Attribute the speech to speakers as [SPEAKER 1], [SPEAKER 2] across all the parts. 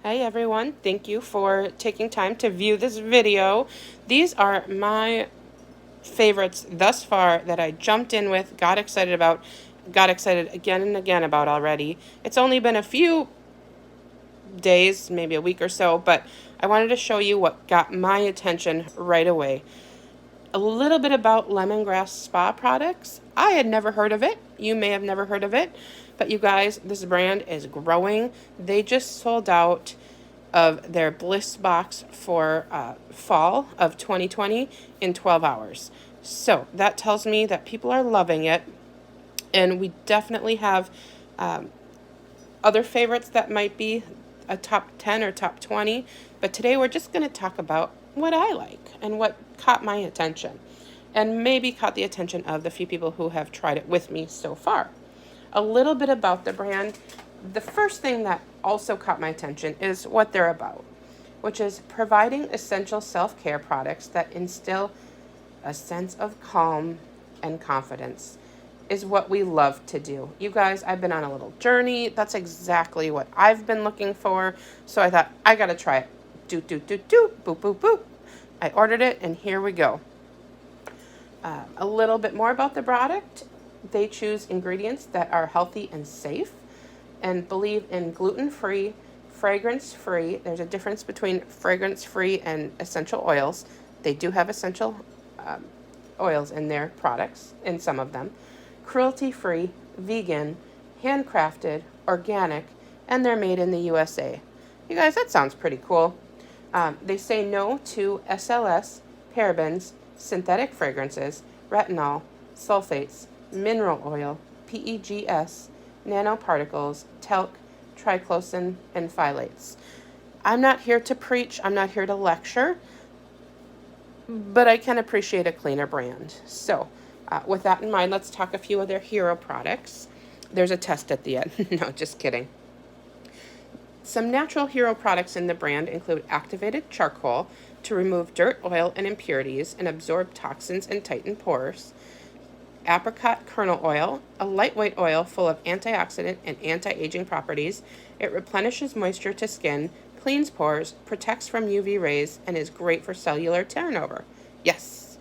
[SPEAKER 1] Hey everyone, thank you for taking time to view this video. These are my favorites thus far that I jumped in with, got excited about, got excited again and again about already. It's only been a few days, maybe a week or so, but I wanted to show you what got my attention right away. A little bit about Lemongrass Spa products. I had never heard of it. You may have never heard of it, but you guys, this brand is growing. They just sold out of their Bliss box for fall of 2020 in 12 hours. So that tells me that people are loving it, and we definitely have other favorites that might be a top 10 or top 20, but today we're just going to talk about what I like and what caught my attention, and maybe caught the attention of the few people who have tried it with me so far. A little bit about the brand. The first thing that also caught my attention is what they're about, which is providing essential self-care products that instill a sense of calm and confidence is what we love to do. You guys, I've been on a little journey. That's exactly what I've been looking for. So I thought, I gotta try it. Boop, boop, boop. I ordered it, and here we go. A little bit more about the product. They choose ingredients that are healthy and safe and believe in gluten-free, fragrance-free. There's a difference between fragrance-free and essential oils. They do have essential oils in their products, in some of them. Cruelty-free, vegan, handcrafted, organic, and they're made in the USA. You guys, that sounds pretty cool. They say no to SLS, parabens, synthetic fragrances, retinol, sulfates, mineral oil, PEGS, nanoparticles, talc, triclosan, and phthalates. I'm not here to preach, I'm not here to lecture, but I can appreciate a cleaner brand. So, with that in mind, let's talk a few of their hero products. There's a test at the end. No, just kidding. Some natural hero products in the brand include activated charcoal to remove dirt, oil, and impurities and absorb toxins and tighten pores. Apricot kernel oil, a lightweight oil full of antioxidant and anti-aging properties. It replenishes moisture to skin, cleans pores, protects from UV rays, and is great for cellular turnover. Yes.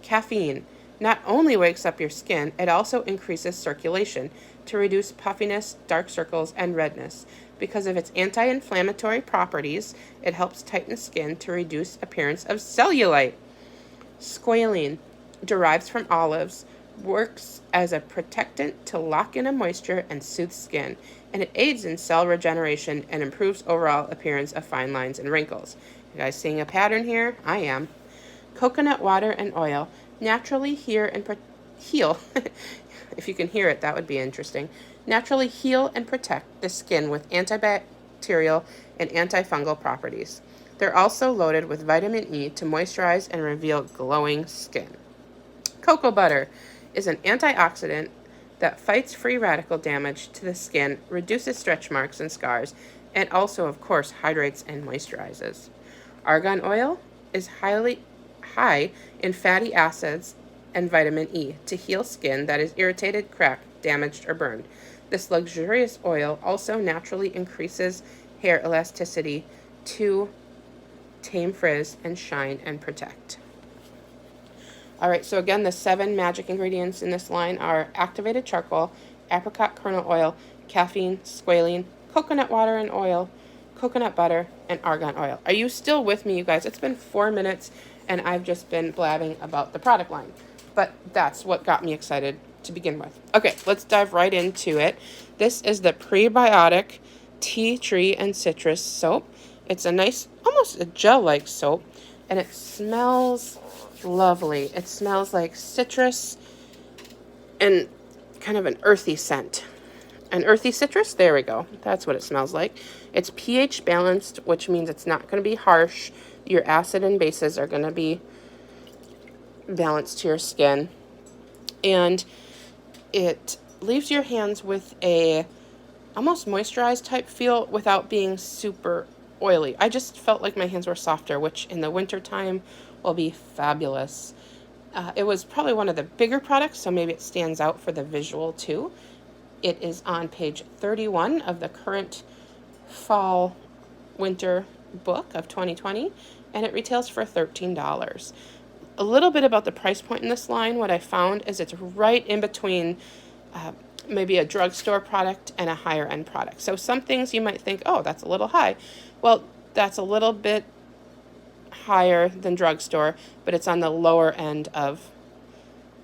[SPEAKER 1] Caffeine not only wakes up your skin, it also increases circulation to reduce puffiness, dark circles, and redness. Because of its anti-inflammatory properties, it helps tighten skin to reduce appearance of cellulite. Squalene derives from olives, works as a protectant to lock in a moisture and soothe skin, and it aids in cell regeneration and improves overall appearance of fine lines and wrinkles. You guys seeing a pattern here? I am. Coconut water and oil naturally heal. If you can hear it, that would be interesting. Naturally heal and protect the skin with antibacterial and antifungal properties. They're also loaded with vitamin E to moisturize and reveal glowing skin. Cocoa butter is an antioxidant that fights free radical damage to the skin, reduces stretch marks and scars, and also, of course, hydrates and moisturizes. Argan oil is high in fatty acids and vitamin E to heal skin that is irritated, cracked, damaged, or burned. This luxurious oil also naturally increases hair elasticity to tame frizz and shine and protect. All right, so again, the 7 magic ingredients in this line are activated charcoal, apricot kernel oil, caffeine, squalene, coconut water and oil, coconut butter, and argan oil. Are you still with me, you guys? It's been 4 minutes, and I've just been blabbing about the product line. But that's what got me excited to begin with. Okay, let's dive right into it. This is the prebiotic tea tree and citrus soap. It's a nice, almost a gel-like soap, and it smells lovely. It smells like citrus and kind of an earthy scent. An earthy citrus? There we go. That's what it smells like. It's pH balanced, which means it's not going to be harsh. Your acid and bases are going to be balanced to your skin. And it leaves your hands with a almost moisturized type feel without being super oily. I just felt like my hands were softer, which in the wintertime will be fabulous. It was probably one of the bigger products, so maybe it stands out for the visual too. It is on page 31 of the current fall winter book of 2020, and it retails for $13. A little bit about the price point in this line. What I found is it's right in between maybe a drugstore product and a higher end product. So some things you might think, oh, that's a little high. Well, that's a little bit higher than drugstore, but it's on the lower end of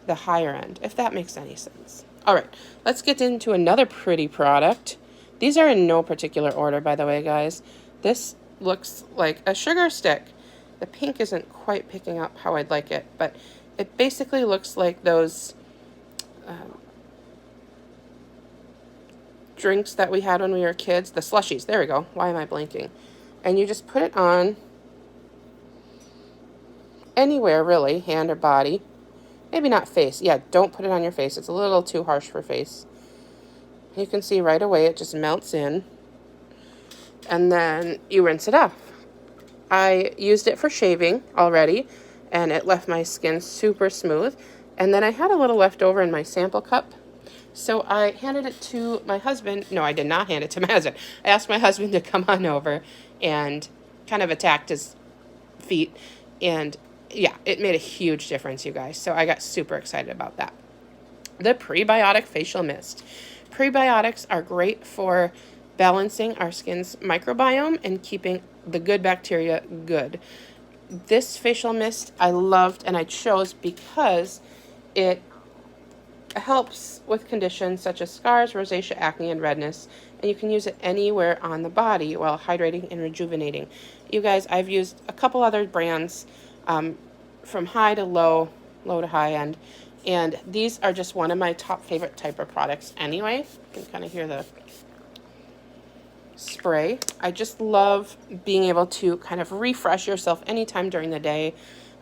[SPEAKER 1] the higher end, if that makes any sense. All right, let's get into another pretty product. These are in no particular order, by the way, guys. This looks like a sugar stick. The pink isn't quite picking up how I'd like it, but it basically looks like those drinks that we had when we were kids, the slushies. There we go. Why am I blanking? And you just put it on anywhere, really, hand or body. Maybe not face. Yeah, don't put it on your face. It's a little too harsh for face. You can see right away it just melts in. And then you rinse it off. I used it for shaving already, and it left my skin super smooth. And then I had a little left over in my sample cup. So I handed it to my husband. No, I did not hand it to my husband. I asked my husband to come on over and kind of attacked his feet. And yeah, it made a huge difference, you guys. So I got super excited about that. The prebiotic facial mist. Prebiotics are great for balancing our skin's microbiome and keeping the good bacteria good. This facial mist I loved and I chose because it helps with conditions such as scars, rosacea, acne, and redness, and you can use it anywhere on the body while hydrating and rejuvenating. You guys, I've used a couple other brands from high to low, low to high end, and these are just one of my top favorite type of products anyway. You can kind of hear the spray. I just love being able to kind of refresh yourself anytime during the day.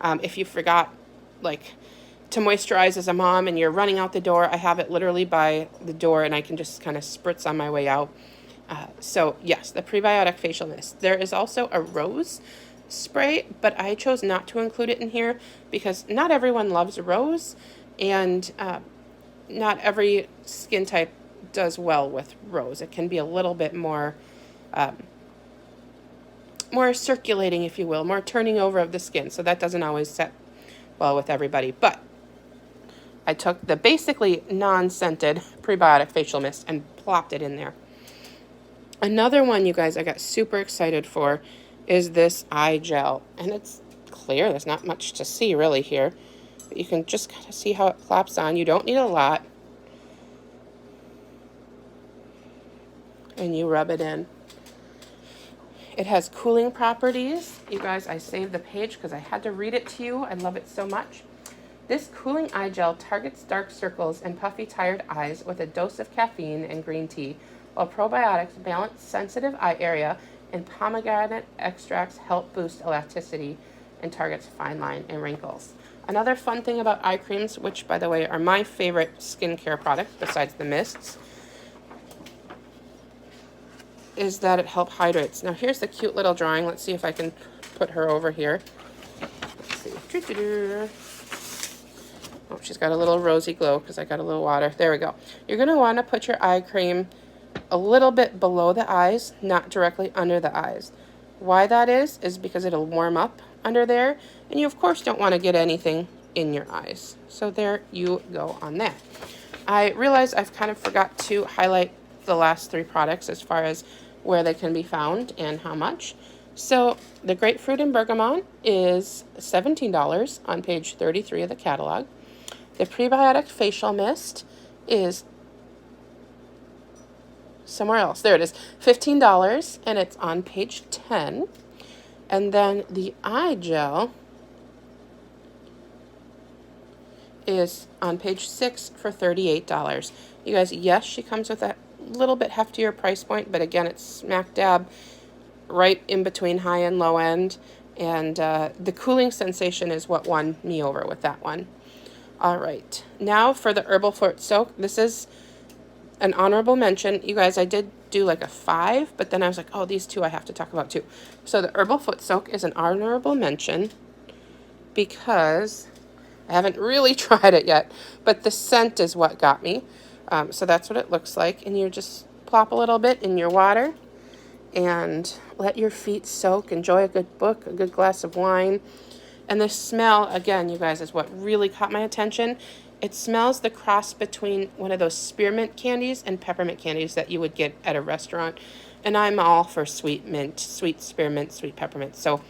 [SPEAKER 1] If you forgot, like, to moisturize as a mom and you're running out the door, I have it literally by the door and I can just kind of spritz on my way out. So yes, the prebiotic facial mist. There is also a rose spray, but I chose not to include it in here because not everyone loves rose, and not every skin type does well with rose. It can be a little bit more more circulating, if you will, more turning over of the skin, so that doesn't always set well with everybody. But I took the basically non-scented prebiotic facial mist and plopped it in there. Another one, you guys, I got super excited for is this eye gel. And it's clear. There's not much to see really here. But you can just kind of see how it plops on. You don't need a lot. And you rub it in. It has cooling properties. You guys, I saved the page because I had to read it to you. I love it so much. This cooling eye gel targets dark circles and puffy, tired eyes with a dose of caffeine and green tea, while probiotics balance sensitive eye area and pomegranate extracts help boost elasticity and targets fine line and wrinkles. Another fun thing about eye creams, which, by the way, are my favorite skincare product besides the mists, is that it helps hydrates. Now, here's the cute little drawing. Let's see if I can put her over here. Let's see. Oh, she's got a little rosy glow because I got a little water. There we go. You're going to want to put your eye cream a little bit below the eyes, not directly under the eyes. Why that is because it'll warm up under there, and you, of course, don't want to get anything in your eyes. So there you go on that. I realize I've kind of forgot to highlight the last three products as far as where they can be found and how much. So the grapefruit and bergamot is $17 on page 33 of the catalog. The prebiotic facial mist is somewhere else. There it is, $15, and it's on page 10. And then the eye gel is on page 6 for $38. You guys, yes, she comes with a little bit heftier price point, but again, it's smack dab right in between high and low end. And the cooling sensation is what won me over with that one. All right, now for the herbal foot soak. This is an honorable mention. You guys, I did do like a 5, but then I was like, oh, these two I have to talk about too. So the herbal foot soak is an honorable mention because I haven't really tried it yet, but the scent is what got me. So that's what it looks like. And you just plop a little bit in your water and let your feet soak. Enjoy a good book, a good glass of wine. And the smell, again, you guys, is what really caught my attention. It smells the cross between one of those spearmint candies and peppermint candies that you would get at a restaurant. And I'm all for sweet mint, sweet spearmint, sweet peppermint. So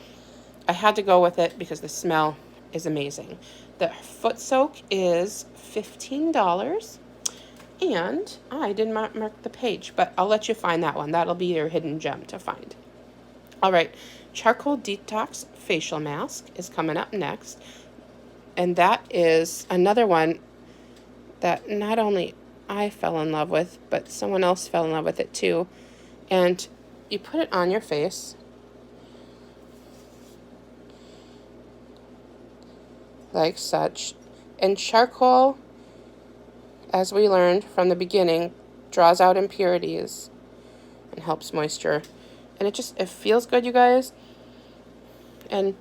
[SPEAKER 1] I had to go with it because the smell is amazing. The foot soak is $15. And I did not mark the page, but I'll let you find that one. That'll be your hidden gem to find. All right, Charcoal Detox Facial Mask is coming up next. And that is another one that not only I fell in love with, but someone else fell in love with it too. And you put it on your face. Like such. And charcoal, as we learned from the beginning, draws out impurities and helps moisture. And it feels good, you guys. And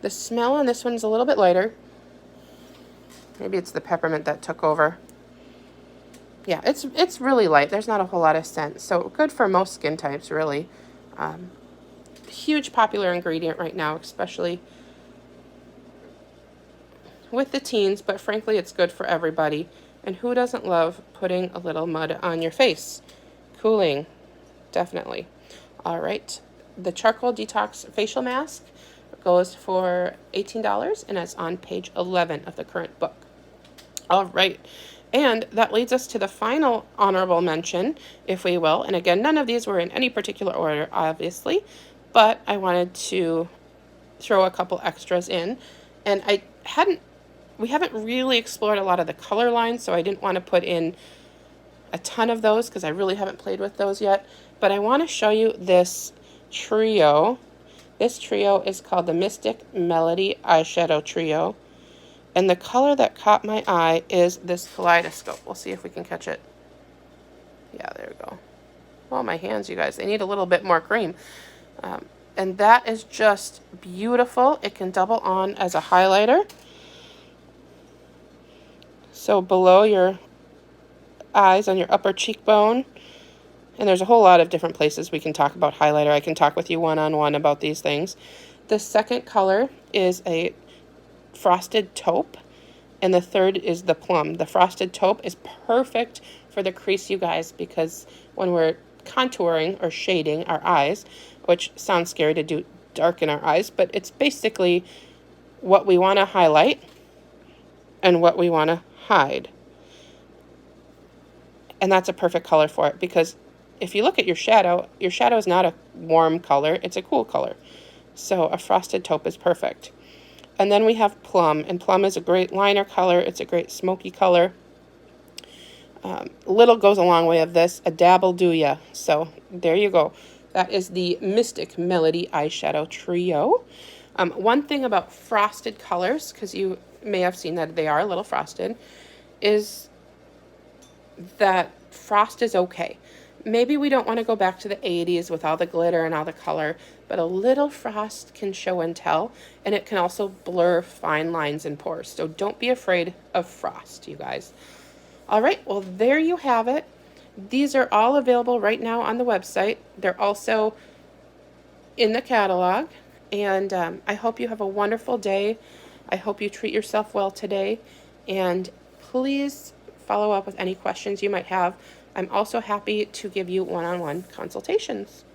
[SPEAKER 1] the smell on this one's a little bit lighter. Maybe it's the peppermint that took over. Yeah, it's really light. There's not a whole lot of scent. So good for most skin types, really. Huge popular ingredient right now, especially with the teens, but frankly, it's good for everybody. And who doesn't love putting a little mud on your face? Cooling, definitely. All right, the Charcoal Detox Facial Mask goes for $18, and it's on page 11 of the current book. All right, and that leads us to the final honorable mention, if we will. And again, none of these were in any particular order, obviously, but I wanted to throw a couple extras in. And we haven't really explored a lot of the color lines, so I didn't want to put in a ton of those because I really haven't played with those yet. But I want to show you this trio. This trio is called the Mystic Melody Eyeshadow Trio. And the color that caught my eye is this kaleidoscope. We'll see if we can catch it. Yeah, there we go. Oh, my hands, you guys. They need a little bit more cream. And that is just beautiful. It can double on as a highlighter. So below your eyes on your upper cheekbone. And there's a whole lot of different places we can talk about highlighter. I can talk with you one-on-one about these things. The second color is a frosted taupe, and the third is the plum. The frosted taupe is perfect for the crease, you guys, because when we're contouring or shading our eyes, which sounds scary to do darken our eyes, but it's basically what we want to highlight and what we want to hide. And that's a perfect color for it, because if you look at your shadow is not a warm color, it's a cool color. So a frosted taupe is perfect. And then we have plum, and plum is a great liner color. It's a great smoky color. Little goes a long way of this. A dab'll do ya. So there you go. That is the Mystic Melody Eyeshadow Trio. One thing about frosted colors, because you may have seen that they are a little frosted, is that frost is okay. Maybe we don't want to go back to the 80s with all the glitter and all the color, but a little frost can show and tell, and it can also blur fine lines and pores. So don't be afraid of frost, you guys. All right, well, there you have it. These are all available right now on the website. They're also in the catalog, and I hope you have a wonderful day. I hope you treat yourself well today, and please follow up with any questions you might have. I'm also happy to give you one-on-one consultations.